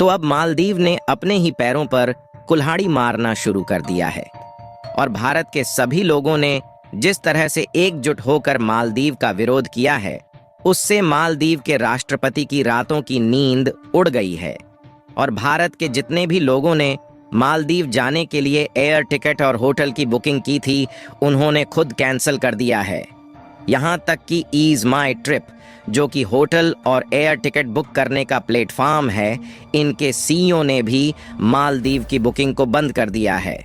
तो अब मालदीव ने अपने ही पैरों पर कुल्हाड़ी मारना शुरू कर दिया है और भारत के सभी लोगों ने जिस तरह से एकजुट होकर मालदीव का विरोध किया है, उससे मालदीव के राष्ट्रपति की रातों की नींद उड़ गई है और भारत के जितने भी लोगों ने मालदीव जाने के लिए एयर टिकट और होटल की बुकिंग की थी, उन्होंने खुद कैंसिल कर दिया है। यहाँ तक कि ईज माई ट्रिप, जो कि होटल और एयर टिकट बुक करने का प्लेटफॉर्म है, इनके सीईओ ने भी मालदीव की बुकिंग को बंद कर दिया है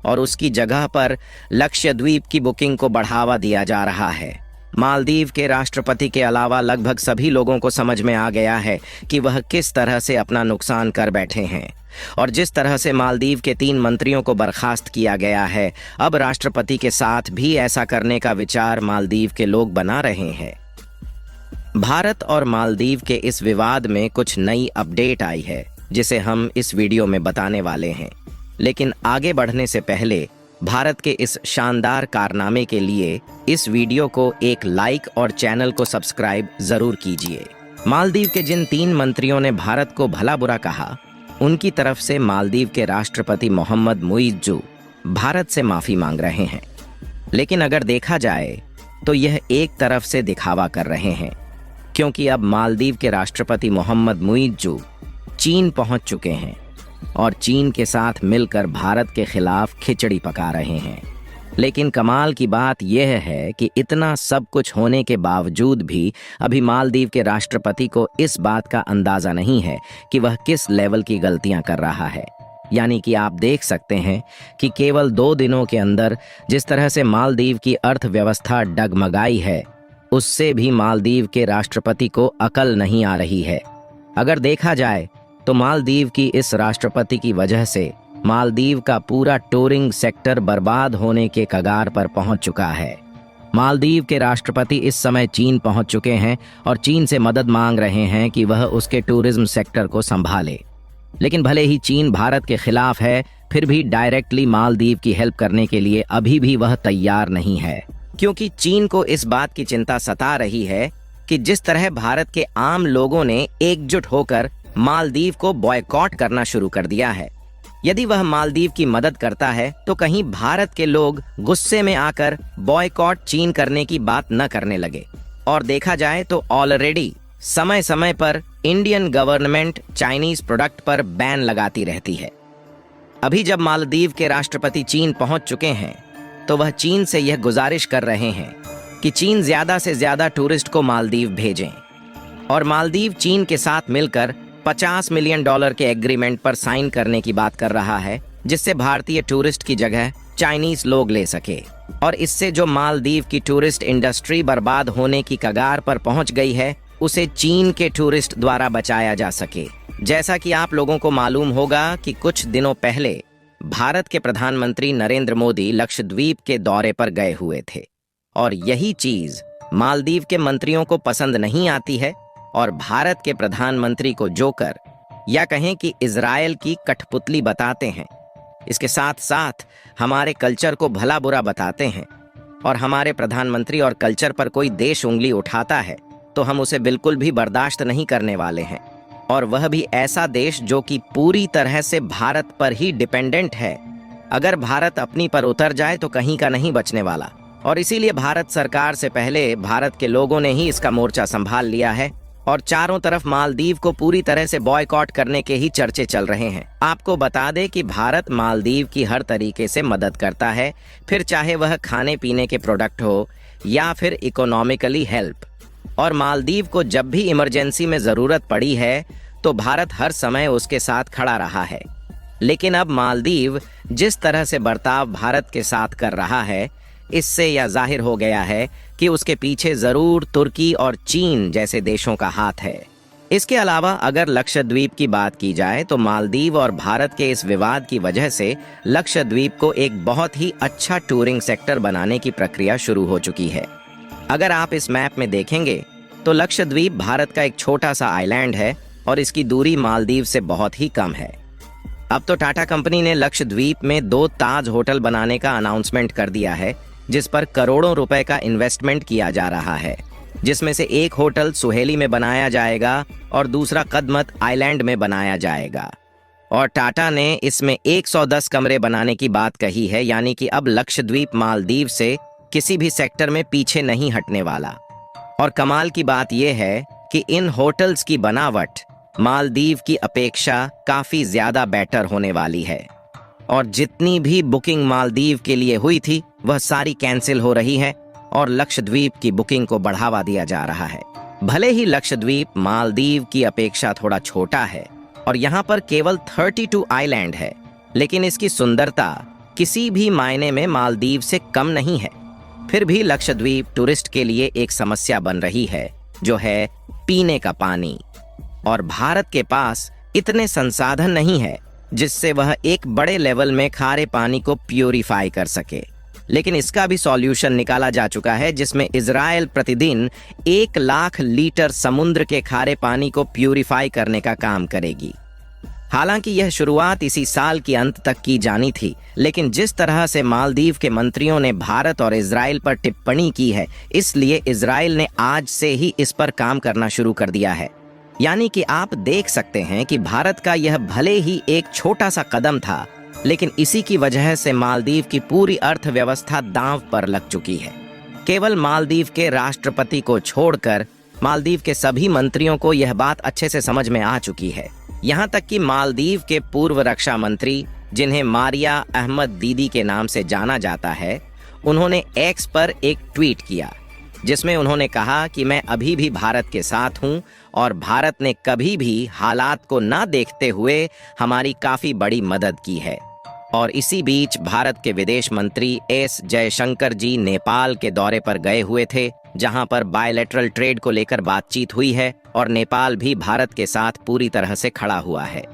और उसकी जगह पर लक्षद्वीप की बुकिंग को बढ़ावा दिया जा रहा है। मालदीव के राष्ट्रपति के अलावा लगभग सभी लोगों को समझ में आ गया है कि वह किस तरह से अपना नुकसान कर बैठे हैं और जिस तरह से मालदीव के 3 मंत्रियों को बर्खास्त किया गया है, अब राष्ट्रपति के साथ भी ऐसा करने का विचार मालदीव के लोग बना रहे हैं। भारत और मालदीव के इस विवाद में कुछ नई अपडेट आई है जिसे हम इस वीडियो में बताने वाले हैं, लेकिन आगे बढ़ने से पहले भारत के इस शानदार कारनामे के लिए इस वीडियो को एक लाइक और चैनल को सब्सक्राइब जरूर कीजिए। मालदीव के जिन 3 मंत्रियों ने भारत को भला बुरा कहा, उनकी तरफ से मालदीव के राष्ट्रपति मोहम्मद मुइज्जू भारत से माफी मांग रहे हैं, लेकिन अगर देखा जाए तो यह एक तरफ से दिखावा कर रहे हैं, क्योंकि अब मालदीव के राष्ट्रपति मोहम्मद मुइज्जू चीन पहुंच चुके हैं और चीन के साथ मिलकर भारत के खिलाफ खिचड़ी पका रहे हैं। लेकिन कमाल की बात यह है कि इतना सब कुछ होने के बावजूद भी अभी मालदीव के राष्ट्रपति को इस बात का अंदाजा नहीं है कि वह किस लेवल की गलतियां कर रहा है। यानी कि आप देख सकते हैं कि केवल 2 दिनों के अंदर जिस तरह से मालदीव की अर्थव्यवस्था डगमगाई है, उससे भी मालदीव के राष्ट्रपति को अकल नहीं आ रही है। अगर देखा जाए तो मालदीव की इस राष्ट्रपति की वजह से मालदीव का पूरा टूरिंग सेक्टर बर्बाद होने के कगार पर पहुंच चुका है। मालदीव के राष्ट्रपति इस समय चीन पहुंच चुके हैं और चीन से मदद मांग रहे हैं कि वह उसके टूरिज्म सेक्टर को संभाले। लेकिन भले ही चीन भारत के खिलाफ है, फिर भी डायरेक्टली मालदीव की हेल्प करने के लिए अभी भी वह तैयार नहीं है, क्योंकि चीन को इस बात की चिंता सता रही है कि जिस तरह भारत के आम लोगों ने एकजुट होकर मालदीव को बॉयकॉट करना शुरू कर दिया है, यदि वह मालदीव की मदद करता है तो कहीं भारत के लोग गुस्से में आकर बॉयकॉट चीन करने की बात न करने लगे। और देखा जाए तो ऑलरेडी समय समय पर इंडियन गवर्नमेंट चाइनीज प्रोडक्ट पर बैन लगाती रहती है। अभी जब मालदीव के राष्ट्रपति चीन पहुंच चुके हैं तो वह चीन से यह गुजारिश कर रहे हैं कि चीन ज्यादा से ज्यादा टूरिस्ट को मालदीव भेजें और मालदीव चीन के साथ मिलकर $50 मिलियन के एग्रीमेंट पर साइन करने की बात कर रहा है, जिससे भारतीय टूरिस्ट की जगह चाइनीज लोग ले सके और इससे जो मालदीव की टूरिस्ट इंडस्ट्री बर्बाद होने की कगार पर पहुंच गई है, उसे चीन के टूरिस्ट द्वारा बचाया जा सके। जैसा कि आप लोगों को मालूम होगा कि कुछ दिनों पहले भारत के प्रधानमंत्री नरेंद्र मोदी लक्षद्वीप के दौरे पर गए हुए थे और यही चीज मालदीव के मंत्रियों को पसंद नहीं आती है और भारत के प्रधानमंत्री को जोकर या कहें कि इजराइल की कठपुतली बताते हैं। इसके साथ साथ हमारे कल्चर को भला बुरा बताते हैं और हमारे प्रधानमंत्री और कल्चर पर कोई देश उंगली उठाता है तो हम उसे बिल्कुल भी बर्दाश्त नहीं करने वाले हैं, और वह भी ऐसा देश जो कि पूरी तरह से भारत पर ही डिपेंडेंट है। अगर भारत अपनी पर उतर जाए तो कहीं का नहीं बचने वाला, और इसीलिए भारत सरकार से पहले भारत के लोगों ने ही इसका मोर्चा संभाल लिया है और चारों तरफ मालदीव को पूरी तरह से बॉयकॉट करने के ही चर्चे चल रहे हैं। आपको बता दें कि भारत मालदीव की हर तरीके से मदद करता है, फिर चाहे वह खाने पीने के प्रोडक्ट हो या फिर इकोनॉमिकली हेल्प, और मालदीव को जब भी इमरजेंसी में जरूरत पड़ी है तो भारत हर समय उसके साथ खड़ा रहा है। लेकिन अब मालदीव जिस तरह से बर्ताव भारत के साथ कर रहा है, इससे यह जाहिर हो गया है कि उसके पीछे जरूर तुर्की और चीन जैसे देशों का हाथ है। इसके अलावा अगर लक्षद्वीप की बात की जाए तो मालदीव और भारत के इस विवाद की वजह से लक्षद्वीप को एक बहुत ही अच्छा टूरिंग सेक्टर बनाने की प्रक्रिया शुरू हो चुकी है। अगर आप इस मैप में देखेंगे तो लक्षद्वीप भारत का एक छोटा सा आइलैंड है और इसकी दूरी मालदीव से बहुत ही कम है। अब तो टाटा कंपनी ने लक्षद्वीप में 2 ताज होटल बनाने का अनाउंसमेंट कर दिया है, जिस पर करोड़ों रुपए का इन्वेस्टमेंट किया जा रहा है। जिसमें से एक होटल सुहेली में बनाया जाएगा और दूसरा कदमत आइलैंड में बनाया जाएगा। और टाटा ने इसमें 110 कमरे बनाने की बात कही है, यानी कि अब लक्षद्वीप मालदीव से किसी भी सेक्टर में पीछे नहीं हटने वाला। और कमाल की बात यह है कि इन होटल्स की बनावट मालदीव की अपेक्षा काफी ज्यादा बेटर होने वाली है। और जितनी भी बुकिंग मालदीव के लिए हुई थी वह सारी कैंसिल हो रही है और लक्षद्वीप की बुकिंग को बढ़ावा दिया जा रहा है। भले ही लक्षद्वीप मालदीव की अपेक्षा थोड़ा छोटा है और यहाँ पर केवल 32 आइलैंड है, लेकिन इसकी सुंदरता किसी भी मायने में मालदीव से कम नहीं है। फिर भी लक्षद्वीप टूरिस्ट के लिए एक समस्या बन रही है, जो है पीने का पानी। और भारत के पास इतने संसाधन नहीं है जिससे वह एक बड़े लेवल में खारे पानी को प्यूरिफाई कर सके। लेकिन इसका भी सॉल्यूशन निकाला जा चुका है, जिसमें इजराइल प्रतिदिन 1 लाख लीटर समुद्र के खारे पानी को प्यूरिफाई करने का काम करेगी। हालांकि यह शुरुआत इसी साल के अंत तक की जानी थी, लेकिन जिस तरह से मालदीव के मंत्रियों ने भारत और इजराइल पर टिप्पणी की है, इसलिए इजराइल ने आज से ही इस पर काम करना शुरू कर दिया है। यानी कि आप देख सकते हैं कि भारत का यह भले ही एक छोटा सा कदम था, लेकिन इसी की वजह से मालदीव की पूरी अर्थव्यवस्था दांव पर लग चुकी है। केवल मालदीव के राष्ट्रपति को छोड़कर मालदीव के सभी मंत्रियों को यह बात अच्छे से समझ में आ चुकी है। यहाँ तक कि मालदीव के पूर्व रक्षा मंत्री, जिन्हें मारिया अहमद दीदी के नाम से जाना जाता है, उन्होंने एक्स पर एक ट्वीट किया जिसमें उन्होंने कहा कि मैं अभी भी भारत के साथ हूं और भारत ने कभी भी हालात को ना देखते हुए हमारी काफी बड़ी मदद की है। और इसी बीच भारत के विदेश मंत्री एस जयशंकर जी नेपाल के दौरे पर गए हुए थे, जहां पर बायलैटरल ट्रेड को लेकर बातचीत हुई है और नेपाल भी भारत के साथ पूरी तरह से खड़ा हुआ है।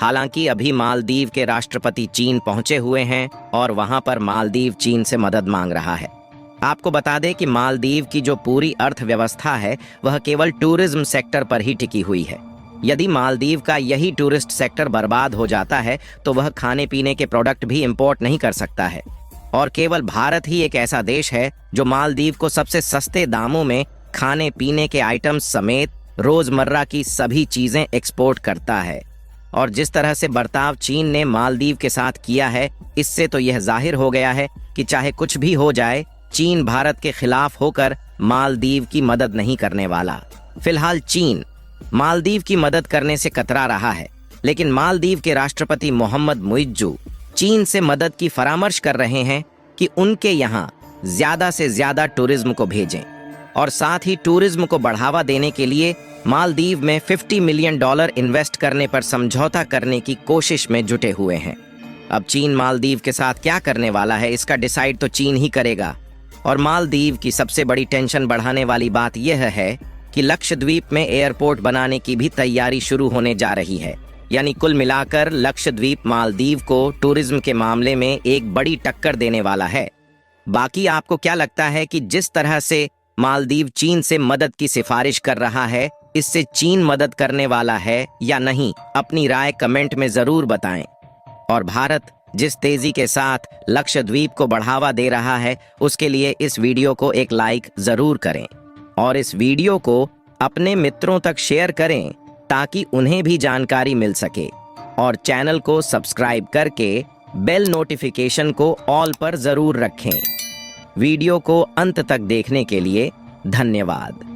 हालांकि अभी मालदीव के राष्ट्रपति चीन पहुंचे हुए हैं और वहां पर मालदीव चीन से मदद मांग रहा है। आपको बता दें कि मालदीव की जो पूरी अर्थव्यवस्था है वह केवल टूरिज्म सेक्टर पर ही टिकी हुई है। यदि मालदीव का यही टूरिस्ट सेक्टर बर्बाद हो जाता है तो वह खाने पीने के प्रोडक्ट भी इंपोर्ट नहीं कर सकता है। और केवल भारत ही एक ऐसा देश है जो मालदीव को सबसे सस्ते दामों में खाने पीने के आइटम्स समेत रोजमर्रा की सभी चीजें एक्सपोर्ट करता है। और जिस तरह से बर्ताव चीन ने मालदीव के साथ किया है, इससे तो यह जाहिर हो गया है कि चाहे कुछ भी हो जाए, चीन भारत के खिलाफ होकर मालदीव की मदद नहीं करने वाला। फिलहाल चीन मालदीव की मदद करने से कतरा रहा है, लेकिन मालदीव के राष्ट्रपति मोहम्मद मुइज्जू चीन से मदद की परामर्श कर रहे हैं कि उनके यहाँ ज्यादा से ज्यादा टूरिज्म को भेजें और साथ ही टूरिज्म को बढ़ावा देने के लिए मालदीव में $50 मिलियन इन्वेस्ट करने पर समझौता करने की कोशिश में जुटे हुए हैं। अब चीन मालदीव के साथ क्या करने वाला है, इसका डिसाइड तो चीन ही करेगा। और मालदीव की सबसे बड़ी टेंशन बढ़ाने वाली बात यह है कि लक्षद्वीप में एयरपोर्ट बनाने की भी तैयारी शुरू होने जा रही है। यानी कुल मिलाकर लक्षद्वीप मालदीव को टूरिज्म के मामले में एक बड़ी टक्कर देने वाला है। बाकी आपको क्या लगता है कि जिस तरह से मालदीव चीन से मदद की सिफारिश कर रहा है, इससे चीन मदद करने वाला है या नहीं? अपनी राय कमेंट में जरूर बताएं। और भारत जिस तेजी के साथ लक्षद्वीप को बढ़ावा दे रहा है, उसके लिए इस वीडियो को एक लाइक जरूर करें और इस वीडियो को अपने मित्रों तक शेयर करें ताकि उन्हें भी जानकारी मिल सके। और चैनल को सब्सक्राइब करके बेल नोटिफिकेशन को ऑल पर जरूर रखें। वीडियो को अंत तक देखने के लिए धन्यवाद।